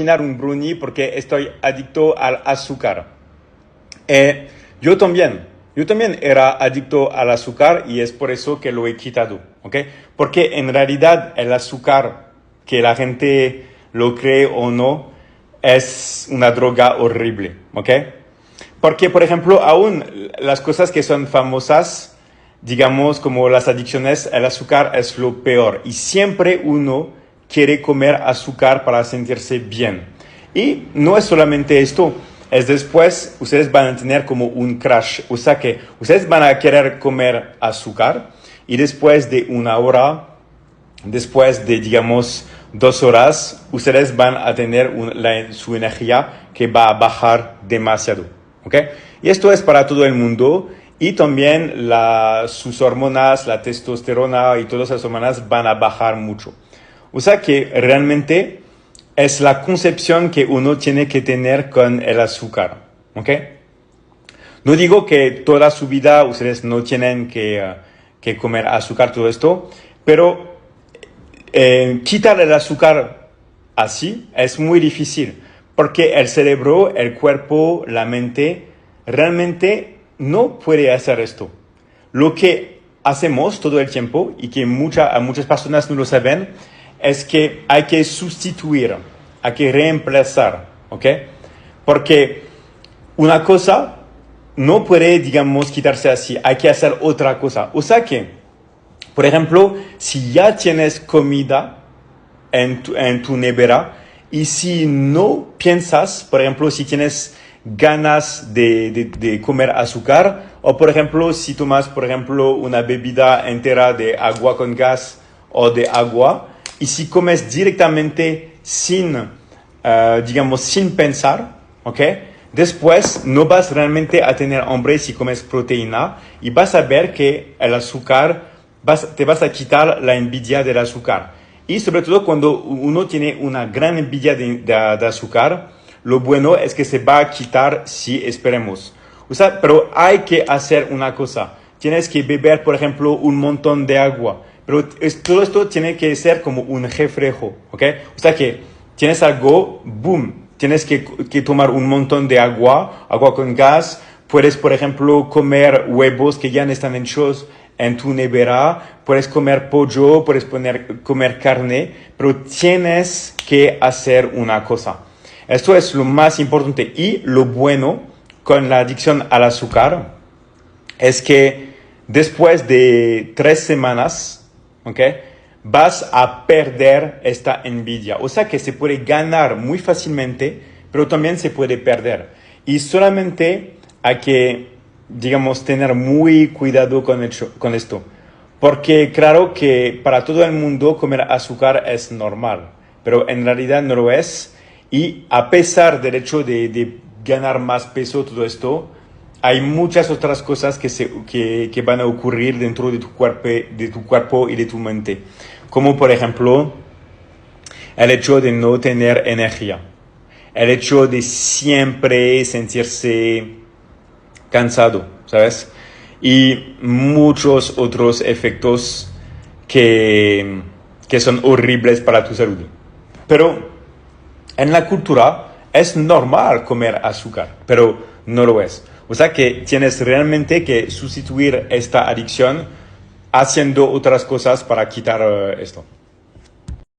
cocinar un brownie porque estoy adicto al azúcar. Yo también era adicto al azúcar y es por eso que lo he quitado, ¿ok? Porque en realidad el azúcar, que la gente lo cree o no, es una droga horrible, ¿ok? Porque, por ejemplo, aún las cosas que son famosas, digamos como las adicciones, el azúcar es lo peor y siempre uno quiere comer azúcar para sentirse bien. Y no es solamente esto, es después ustedes van a tener como un crash, o sea que ustedes van a querer comer azúcar y después de una hora, después de digamos 2 horas, ustedes van a tener su energía que va a bajar demasiado, ¿ok? Y esto es para todo el mundo y también sus hormonas, la testosterona y todas esas hormonas van a bajar mucho. O sea que realmente es la concepción que uno tiene que tener con el azúcar, ¿ok? No digo que toda su vida ustedes no tienen que comer azúcar, todo esto, pero quitar el azúcar así es muy difícil, porque el cerebro, el cuerpo, la mente, realmente no puede hacer esto. Lo que hacemos todo el tiempo, y que muchas personas no lo saben, es que hay que sustituir, hay que reemplazar, ¿ok? Porque una cosa no puede, digamos, quitarse así, hay que hacer otra cosa. O sea que, por ejemplo, si ya tienes comida en tu nevera y si no piensas, por ejemplo, si tienes ganas de comer azúcar o, por ejemplo, si tomas, por ejemplo, una bebida entera de agua con gas o de agua, y si comes directamente digamos, sin pensar, ¿ok? Después no vas realmente a tener hambre si comes proteína y vas a ver que el azúcar, te vas a quitar la envidia del azúcar. Y sobre todo cuando uno tiene una gran envidia de azúcar, lo bueno es que se va a quitar si esperemos. O sea, pero hay que hacer una cosa. Tienes que beber, por ejemplo, un montón de agua. Pero todo esto tiene que ser como un reflejo, ¿ok? O sea que tienes algo, boom, tienes que tomar un montón de agua con gas. Puedes, por ejemplo, comer huevos que ya están hechos en tu nevera. Puedes comer pollo, puedes comer carne, pero tienes que hacer una cosa. Esto es lo más importante. Y lo bueno con la adicción al azúcar es que después de 3 semanas, ¿ok? Vas a perder esta envidia. O sea que se puede ganar muy fácilmente, pero también se puede perder. Y solamente hay que, digamos, tener muy cuidado con esto. Porque claro que para todo el mundo comer azúcar es normal, pero en realidad no lo es. Y a pesar del hecho de ganar más peso, todo esto, hay muchas otras cosas que van a ocurrir dentro de tu cuerpo y de tu mente. Como por ejemplo, el hecho de no tener energía. El hecho de siempre sentirse cansado, ¿sabes? Y muchos otros efectos que son horribles para tu salud. Pero en la cultura es normal comer azúcar, pero no lo es. O sea que tienes realmente que sustituir esta adicción haciendo otras cosas para quitar esto.